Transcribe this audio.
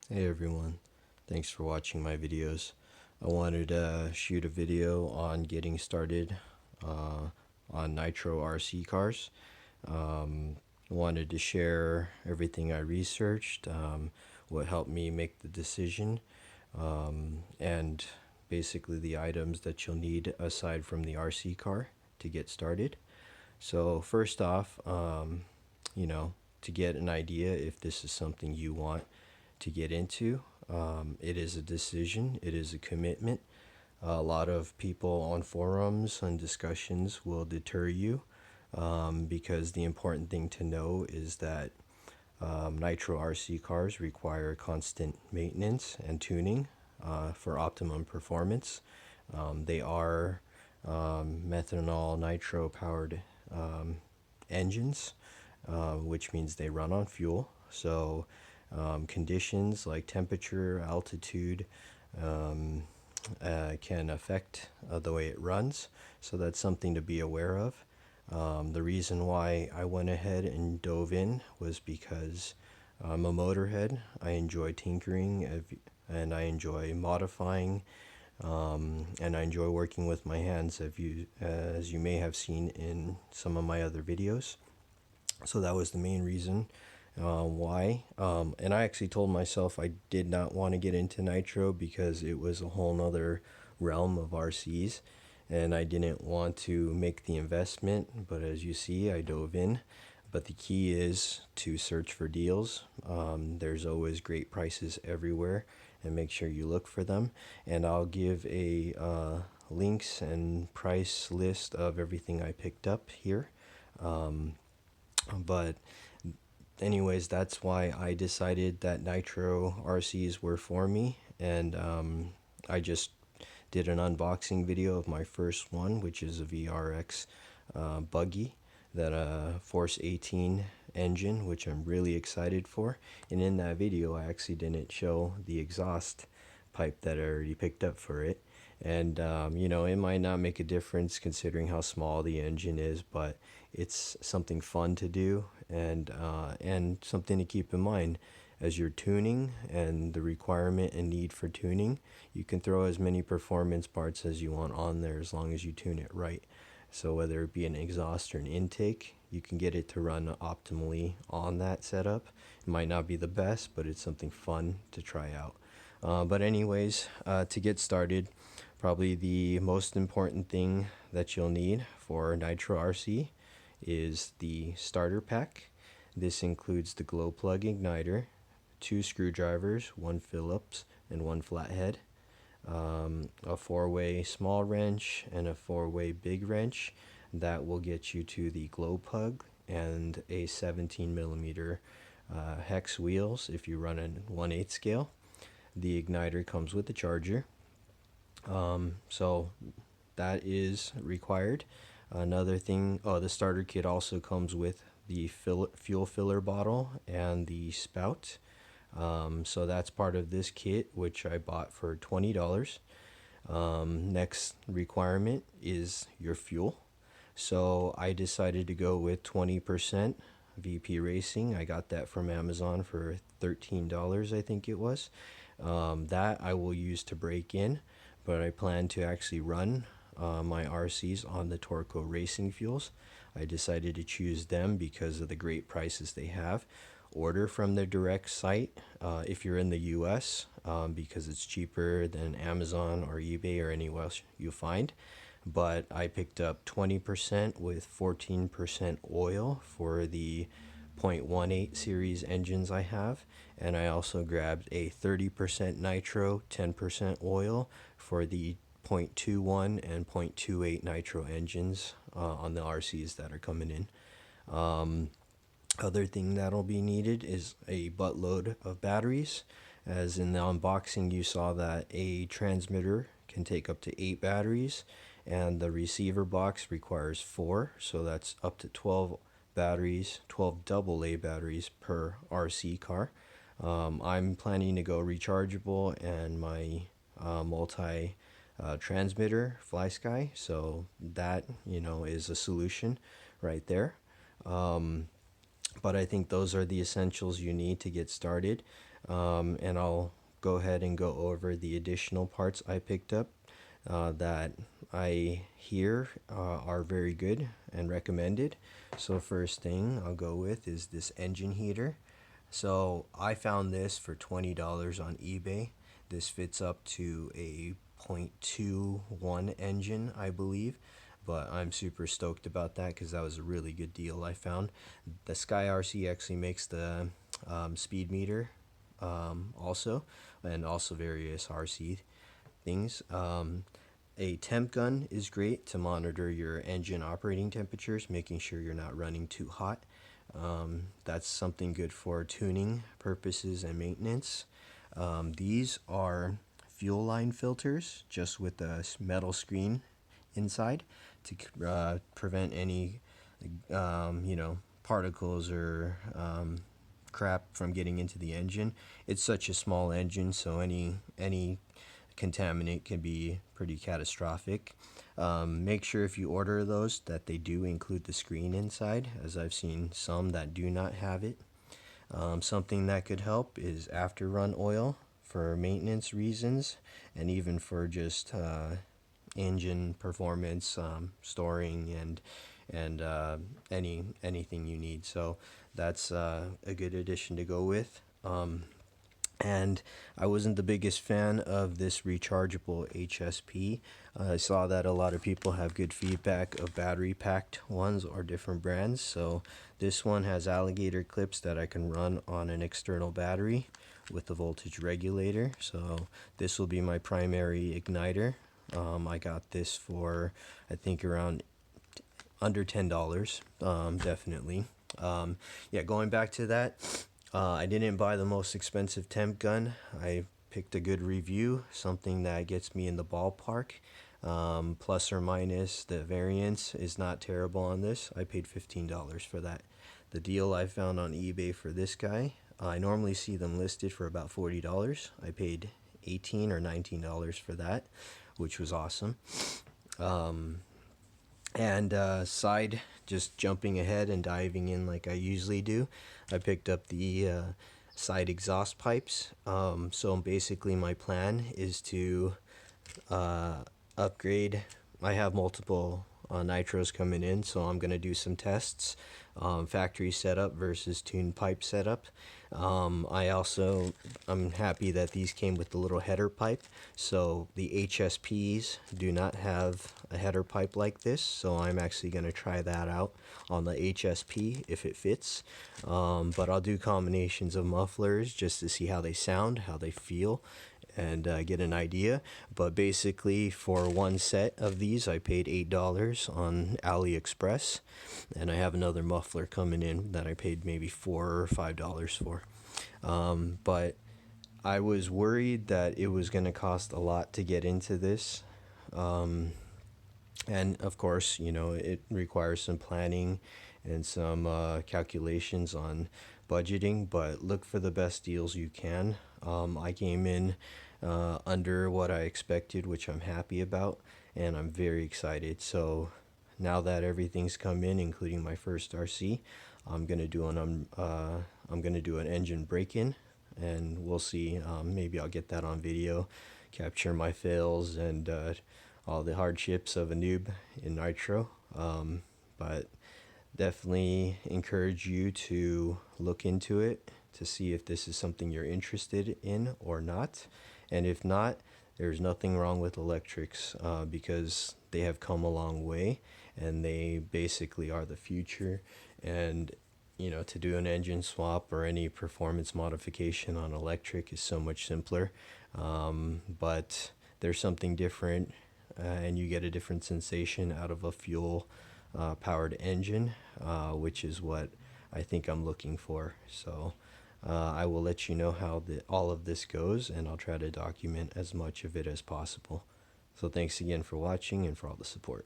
Hey everyone, thanks for watching my videos. I wanted to shoot a video on getting started on Nitro RC cars. Wanted to share everything I researched, what helped me make the decision, and basically the items that you'll need aside from the RC car to get started. So first off, to get an idea if this is something you want to get into, it is a decision, it is a commitment. A lot of people on forums and discussions will deter you because the important thing to know is that Nitro RC cars require constant maintenance and tuning for optimum performance. They are methanol nitro powered engines, which means they run on fuel. So conditions like temperature, altitude can affect the way it runs. So that's something to be aware of. The reason why I went ahead and dove in was because I'm a motorhead. I enjoy tinkering and I enjoy modifying, and I enjoy working with my hands, as you may have seen in some of my other videos. So that was the main reason why. And I actually told myself I did not want to get into Nitro because it was a whole nother realm of RCs and I didn't want to make the investment. But as you see, I dove in. But the key is to search for deals. There's always great prices everywhere, and make sure you look for them. And I'll give a links and price list of everything I picked up here. But anyways, that's why I decided that Nitro RCs were for me. And I just did an unboxing video of my first one, which is a VRX buggy, that Force 18 engine, which I'm really excited for. And in that video, I actually didn't show the exhaust pipe that I already picked up for it. And it might not make a difference considering how small the engine is, but it's something fun to do, and something to keep in mind as you're tuning and the requirement and need for tuning. You can throw as many performance parts as you want on there as long as you tune it right. So whether it be an exhaust or an intake, you can get it to run optimally on that setup. It might not be the best, but it's something fun to try out. But anyways, to get started, probably the most important thing that you'll need for Nitro RC is the starter pack. This includes the glow plug igniter, 2 screwdrivers, 1 Phillips and 1 flathead, a 4-way small wrench and a 4-way big wrench. That will get you to the glow plug, and a 17mm hex wheels if you run a 1/8 scale. The igniter comes with the charger, so that is required. Another thing, the starter kit also comes with the fuel filler bottle and the spout. So that's part of this kit, which I bought for $20. Next requirement is your fuel. So I decided to go with 20% VP Racing. I got that from Amazon for $13, I think it was. That I will use to break in, but I plan to actually run my RCs on the Torco racing fuels. I decided to choose them because of the great prices they have. Order from their direct site if you're in the US, because it's cheaper than Amazon or eBay or anywhere else you find. But I picked up 20% with 14% oil for the 0.18 series engines I have, and I also grabbed a 30% nitro, 10% oil for the 0.21 and 0.28 nitro engines on the RCs that are coming in. Other thing that'll be needed is a buttload of batteries. As in the unboxing, you saw that a transmitter can take up to 8 batteries, and the receiver box requires 4, so that's up to 12 batteries, 12 AA batteries per RC car. I'm planning to go rechargeable and my multi transmitter FlySky, so that is a solution right there. But I think those are the essentials you need to get started. and I'll go ahead and go over the additional parts I picked up that I hear are very good and recommended. So first thing I'll go with is this engine heater. So I found this for $20 on eBay. This fits up to a 0.21 engine, I believe, but I'm super stoked about that because that was a really good deal I found. The Sky RC actually makes the speed meter also, and also various RC things. A temp gun is great to monitor your engine operating temperatures, making sure you're not running too hot. That's something good for tuning purposes and maintenance. These are fuel line filters, just with a metal screen inside to prevent any, particles or crap from getting into the engine. It's such a small engine, so any contaminant can be pretty catastrophic. Make sure if you order those that they do include the screen inside, as I've seen some that do not have it. Something that could help is after run oil for maintenance reasons, and even for just engine performance, storing, and anything you need. So that's a good addition to go with. And I wasn't the biggest fan of this rechargeable HSP. I saw that a lot of people have good feedback of battery packed ones or different brands. So this one has alligator clips that I can run on an external battery with the voltage regulator. So this will be my primary igniter. I got this for, I think, around under $10, definitely. Yeah, going back to that, I didn't buy the most expensive temp gun. I picked a good review, something that gets me in the ballpark. Plus or minus, the variance is not terrible on this. I paid $15 for that. The deal I found on eBay for this guy, I normally see them listed for about $40. I paid $18 or $19 for that, which was awesome. Side, just jumping ahead and diving in like I usually do, I picked up the side exhaust pipes. So basically my plan is to upgrade. I have multiple nitros coming in, so I'm going to do some tests, factory setup versus tuned pipe setup. I'm happy that these came with the little header pipe. So the HSPs do not have a header pipe like this, so I'm actually going to try that out on the HSP if it fits. But I'll do combinations of mufflers just to see how they sound, how they feel, and get an idea. But basically for one set of these I paid $8 on AliExpress, and I have another muffler coming in that I paid maybe $4 or $5 for. But I was worried that it was going to cost a lot to get into this. And of course, it requires some planning and some calculations on budgeting, but look for the best deals you can. I came in under what I expected, which I'm happy about, and I'm very excited. So now that everything's come in, including my first RC, I'm gonna do an engine break-in, and we'll see. Maybe I'll get that on video, capture my fails and all the hardships of a noob in Nitro. But definitely encourage you to look into it to see if this is something you're interested in or not. And if not, there's nothing wrong with electrics because they have come a long way and they basically are the future. And to do an engine swap or any performance modification on electric is so much simpler. But there's something different, and you get a different sensation out of a fuel powered engine, which is what I think I'm looking for. So I will let you know how all of this goes, and I'll try to document as much of it as possible. So thanks again for watching and for all the support.